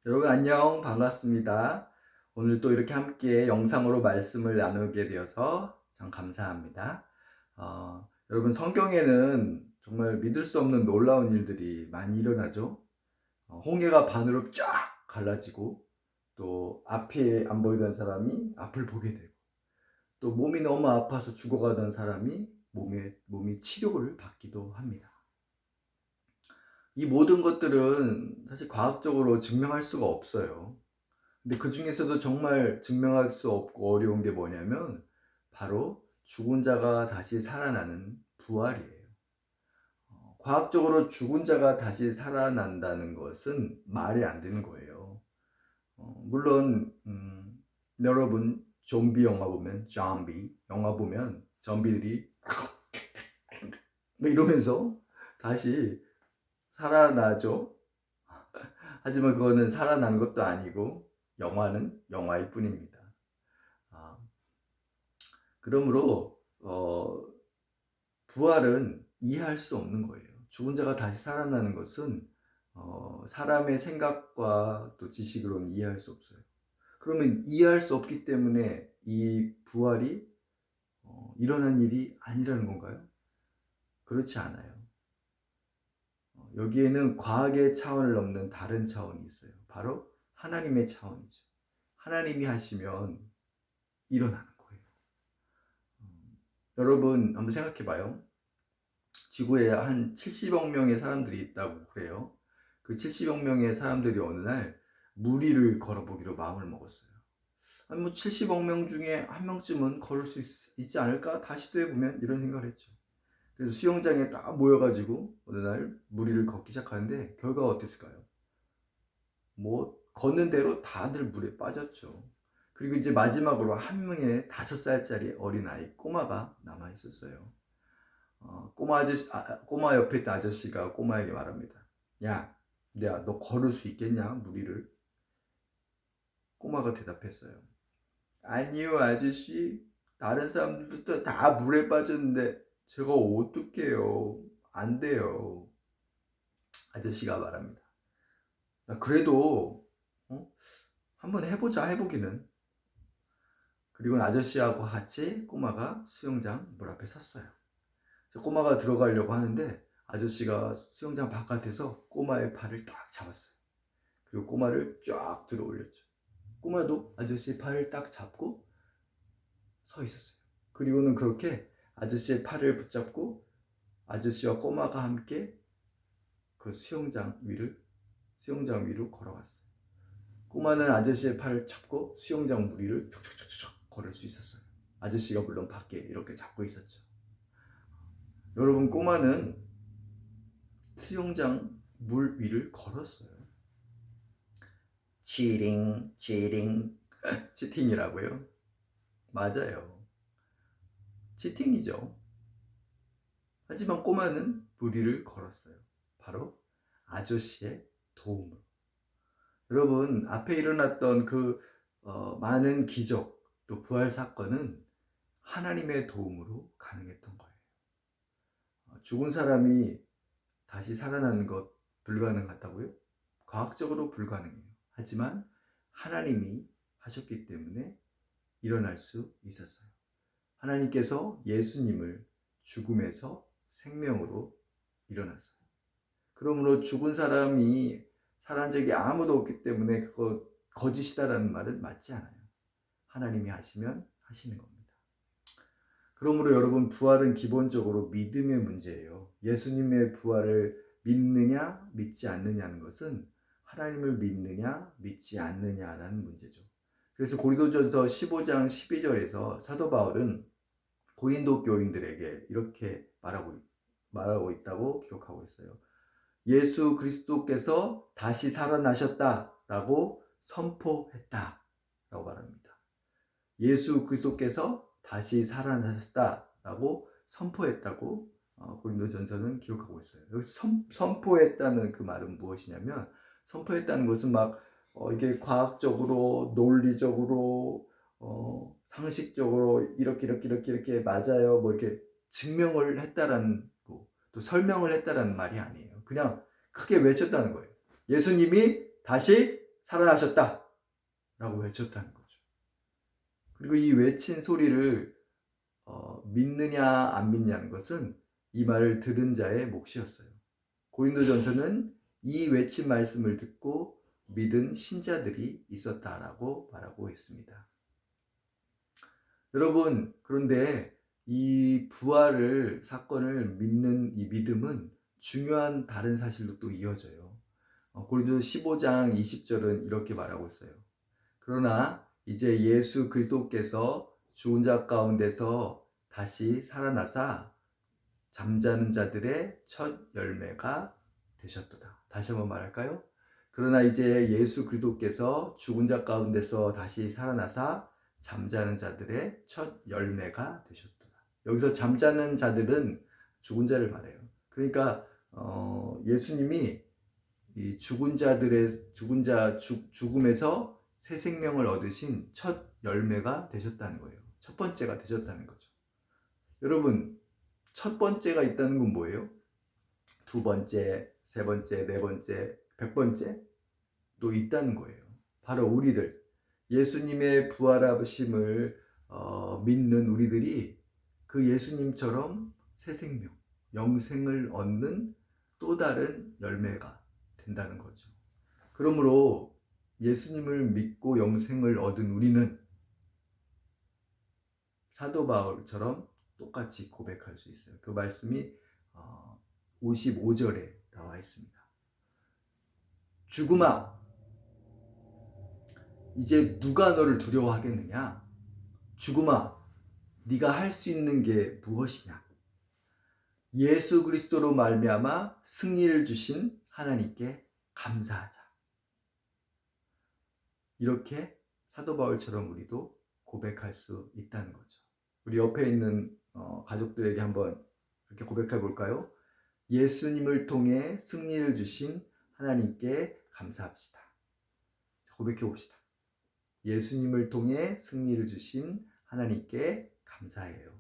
여러분 안녕, 반갑습니다. 오늘 또 이렇게 함께 영상으로 말씀을 나누게 되어서 참 감사합니다. 여러분, 성경에는 정말 믿을 수 없는 놀라운 일들이 많이 일어나죠. 홍해가 반으로 쫙 갈라지고, 또 앞에 안 보이던 사람이 앞을 보게 되고, 또 몸이 너무 아파서 죽어가던 사람이 몸이 치료를 받기도 합니다. 이 모든 것들은 사실 과학적으로 증명할 수가 없어요. 근데 그 중에서도 정말 증명할 수 없고 어려운 게 뭐냐면 바로 죽은 자가 다시 살아나는 부활이에요. 과학적으로 죽은 자가 다시 살아난다는 것은 말이 안 되는 거예요. 물론 여러분 좀비 영화 보면 좀비 영화 보면 좀비들이 뭐 이러면서 다시 살아나죠. 하지만 그거는 살아난 것도 아니고 영화는 영화일 뿐입니다. 아, 그러므로 부활은 이해할 수 없는 거예요. 죽은 자가 다시 살아나는 것은 사람의 생각과 또 지식으로는 이해할 수 없어요. 그러면 이해할 수 없기 때문에 이 부활이 일어난 일이 아니라는 건가요? 그렇지 않아요. 여기에는 과학의 차원을 넘는 다른 차원이 있어요. 바로 하나님의 차원이죠. 하나님이 하시면 일어나는 거예요. 여러분 한번 생각해 봐요. 지구에 한 70억 명의 사람들이 있다고 그래요. 그 70억 명의 사람들이 어느 날 무리를 걸어보기로 마음을 먹었어요. 아니 뭐 70억 명 중에 한 명쯤은 걸을 수 있지 않을까? 다시 또 해보면 이런 생각을 했죠. 그래서 수영장에 딱 모여가지고 어느 날 무리를 걷기 시작하는데 결과가 어땠을까요? 뭐 걷는 대로 다들 물에 빠졌죠. 그리고 이제 마지막으로 한 명의 5살짜리 어린아이 꼬마가 남아 있었어요. 꼬마 옆에 있던 아저씨가 꼬마에게 말합니다. 야, 너 걸을 수 있겠냐? 무리를. 꼬마가 대답했어요. 아니요, 아저씨. 다른 사람들도 다 물에 빠졌는데 제가 어떡해요? 안 돼요. 아저씨가 말합니다. 그래도 한번 해보자, 해보기는. 그리고 아저씨하고 같이 꼬마가 수영장 물 앞에 섰어요. 꼬마가 들어가려고 하는데 아저씨가 수영장 바깥에서 꼬마의 팔을 딱 잡았어요. 그리고 꼬마를 쫙 들어 올렸죠. 꼬마도 아저씨의 팔을 딱 잡고 서 있었어요. 그리고는 그렇게 아저씨의 팔을 붙잡고 아저씨와 꼬마가 함께 그 수영장 위로 걸어갔어요. 꼬마는 아저씨의 팔을 잡고 수영장 물 위를 툭툭툭툭 걸을 수 있었어요. 아저씨가 물론 밖에 이렇게 잡고 있었죠. 여러분, 꼬마는 수영장 물 위를 걸었어요. 치팅 치팅이라고요? 맞아요. 치팅이죠. 하지만 꼬마는 물 위를 걸었어요. 바로 아저씨의 도움으로. 여러분, 앞에 일어났던 그 많은 기적 또 부활 사건은 하나님의 도움으로 가능했던 거예요. 죽은 사람이 다시 살아나는 것 불가능하다고요? 과학적으로 불가능해요. 하지만 하나님이 하셨기 때문에 일어날 수 있었어요. 하나님께서 예수님을 죽음에서 생명으로 일어났어요. 그러므로 죽은 사람이 살아난 적이 아무도 없기 때문에 그거 거짓이다라는 말은 맞지 않아요. 하나님이 하시면 하시는 겁니다. 그러므로 여러분, 부활은 기본적으로 믿음의 문제예요. 예수님의 부활을 믿느냐 믿지 않느냐는 것은 하나님을 믿느냐 믿지 않느냐라는 문제죠. 그래서 고린도전서 15장 12절에서 사도 바울은 고린도 교인들에게 이렇게 말하고 있다고 기록하고 있어요. 예수 그리스도께서 다시 살아나셨다라고 선포했다라고 말합니다. 예수 그리스도께서 다시 살아나셨다라고 선포했다고 고린도전서는 기록하고 있어요. 여기서 선포했다는 그 말은 무엇이냐면, 선포했다는 것은 막 이게 과학적으로 논리적으로 상식적으로 이렇게 맞아요 뭐 이렇게 증명을 했다라는 거, 또 설명을 했다라는 말이 아니에요. 그냥 크게 외쳤다는 거예요. 예수님이 다시 살아나셨다 라고 외쳤다는 거죠. 그리고 이 외친 소리를 믿느냐 안 믿냐는 것은 이 말을 들은 자의 몫이었어요. 고린도전서는 이 외친 말씀을 듣고 믿은 신자들이 있었다라고 말하고 있습니다. 여러분, 그런데 이 부활을 사건을 믿는 이 믿음은 중요한 다른 사실로 또 이어져요. 고린도서 15장 20절은 이렇게 말하고 있어요. 그러나 이제 예수 그리스도께서 죽은 자 가운데서 다시 살아나사 잠자는 자들의 첫 열매가 되셨도다. 다시 한번 말할까요? 그러나 이제 예수 그리스도께서 죽은 자 가운데서 다시 살아나사 잠자는 자들의 첫 열매가 되셨도다. 여기서 잠자는 자들은 죽은 자를 말해요. 그러니까 예수님이 이 죽음에서 새 생명을 얻으신 첫 열매가 되셨다는 거예요. 첫 번째가 되셨다는 거죠. 여러분, 첫 번째가 있다는 건 뭐예요? 두 번째, 세 번째, 네 번째, 100번째도 있다는 거예요. 바로 우리들, 예수님의 부활하심을 믿는 우리들이 그 예수님처럼 새 생명, 영생을 얻는 또 다른 열매가 된다는 거죠. 그러므로 예수님을 믿고 영생을 얻은 우리는 사도 바울처럼 똑같이 고백할 수 있어요. 그 말씀이 55절에 나와 있습니다. 죽음아, 이제 누가 너를 두려워하겠느냐? 죽음아, 네가 할 수 있는 게 무엇이냐? 예수 그리스도로 말미암아 승리를 주신 하나님께 감사하자. 이렇게 사도 바울처럼 우리도 고백할 수 있다는 거죠. 우리 옆에 있는 가족들에게 한번 이렇게 고백해 볼까요? 예수님을 통해 승리를 주신 하나님께 감사합시다. 고백해 봅시다. 예수님을 통해 승리를 주신 하나님께 감사해요.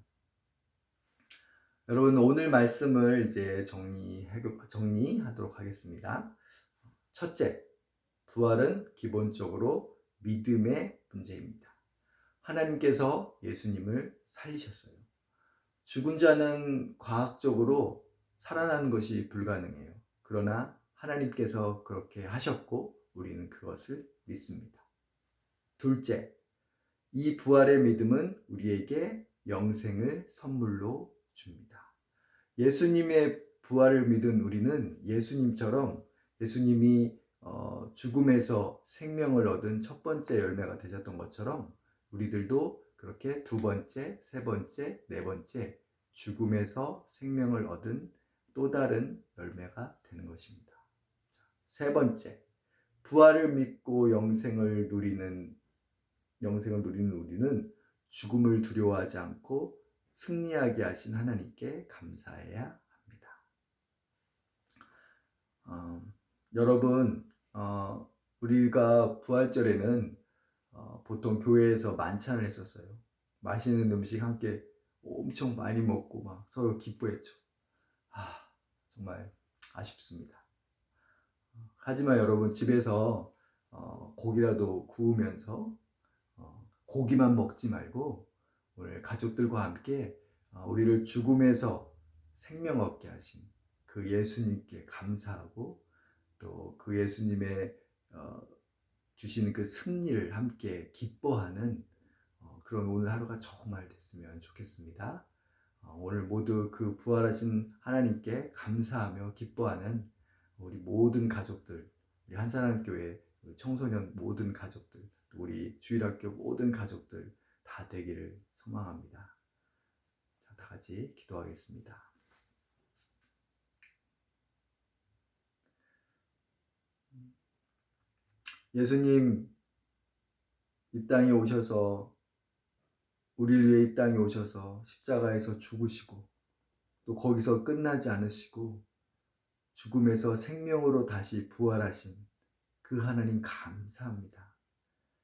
여러분, 오늘 말씀을 이제 정리하도록 하겠습니다. 첫째, 부활은 기본적으로 믿음의 문제입니다. 하나님께서 예수님을 살리셨어요. 죽은 자는 과학적으로 살아나는 것이 불가능해요. 그러나 하나님께서 그렇게 하셨고 우리는 그것을 믿습니다. 둘째, 이 부활의 믿음은 우리에게 영생을 선물로 줍니다. 예수님의 부활을 믿은 우리는 예수님처럼 예수님이 죽음에서 생명을 얻은 첫 번째 열매가 되셨던 것처럼 우리들도 그렇게 두 번째, 세 번째, 네 번째 죽음에서 생명을 얻은 또 다른 열매가 되는 것입니다. 세 번째, 부활을 믿고 영생을 누리는 우리는 죽음을 두려워하지 않고 승리하게 하신 하나님께 감사해야 합니다. 여러분, 우리가 부활절에는 보통 교회에서 만찬을 했었어요. 맛있는 음식 함께 엄청 많이 먹고 막 서로 기뻐했죠. 정말 아쉽습니다. 하지만 여러분, 집에서 고기라도 구우면서 고기만 먹지 말고 오늘 가족들과 함께 우리를 죽음에서 생명 얻게 하신 그 예수님께 감사하고 또 그 예수님의 주시는 그 승리를 함께 기뻐하는 그런 오늘 하루가 정말 됐으면 좋겠습니다. 오늘 모두 그 부활하신 하나님께 감사하며 기뻐하는 우리 모든 가족들, 우리 한사랑교회 청소년 모든 가족들, 우리 주일학교 모든 가족들 다 되기를 소망합니다. 자, 다 같이 기도하겠습니다. 예수님, 이 땅에 오셔서 우리를 위해 이 땅에 오셔서 십자가에서 죽으시고 또 거기서 끝나지 않으시고 죽음에서 생명으로 다시 부활하신 그 하나님 감사합니다.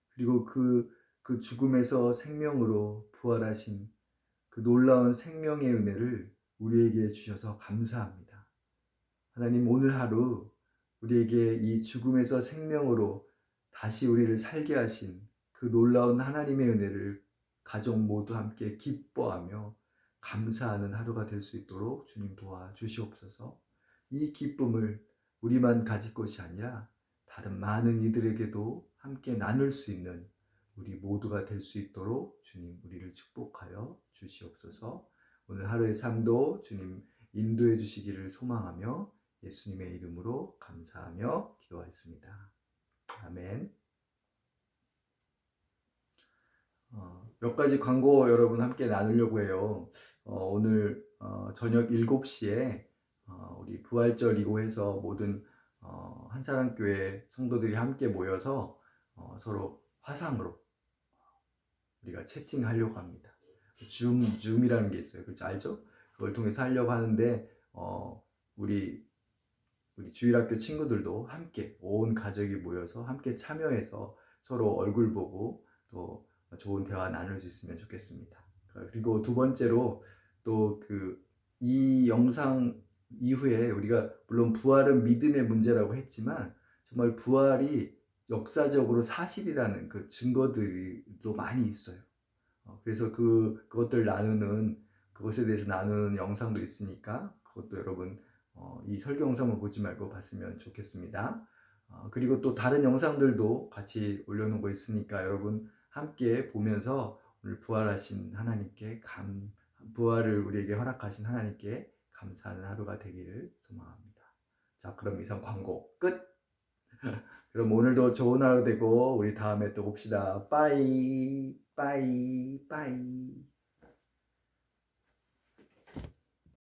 그리고 그 죽음에서 생명으로 부활하신 그 놀라운 생명의 은혜를 우리에게 주셔서 감사합니다. 하나님, 오늘 하루 우리에게 이 죽음에서 생명으로 다시 우리를 살게 하신 그 놀라운 하나님의 은혜를 가족 모두 함께 기뻐하며 감사하는 하루가 될 수 있도록 주님 도와주시옵소서. 이 기쁨을 우리만 가질 것이 아니라 다른 많은 이들에게도 함께 나눌 수 있는 우리 모두가 될 수 있도록 주님 우리를 축복하여 주시옵소서. 오늘 하루의 삶도 주님 인도해 주시기를 소망하며 예수님의 이름으로 감사하며 기도하였습니다. 아멘. 몇 가지 광고 여러분 함께 나누려고 해요. 오늘 저녁 7시에 우리 부활절이고 해서 모든 한사랑교회 성도들이 함께 모여서 서로 화상으로 우리가 채팅하려고 합니다. 줌이라는 게 있어요. 그렇죠? 알죠? 그걸 통해서 하려고 하는데 우리 주일학교 친구들도 함께 온 가족이 모여서 함께 참여해서 서로 얼굴 보고 또 좋은 대화 나눌 수 있으면 좋겠습니다. 그리고 두 번째로 또 이 영상 이후에 우리가 물론 부활은 믿음의 문제라고 했지만 정말 부활이 역사적으로 사실이라는 그 증거들도 많이 있어요. 그래서 그것들 나누는 그것에 대해서 나누는 영상도 있으니까 그것도 여러분 이 설교 영상을 보지 말고 봤으면 좋겠습니다. 그리고 또 다른 영상들도 같이 올려놓은 거 있으니까 여러분 함께 보면서 오늘 부활하신 하나님께 부활을 우리에게 허락하신 하나님께 감사하는 하루가 되기를 소망합니다. 자, 그럼 이상 광고 끝! 그럼 오늘도 좋은 하루 되고 우리 다음에 또 봅시다. 빠이 빠이 빠이.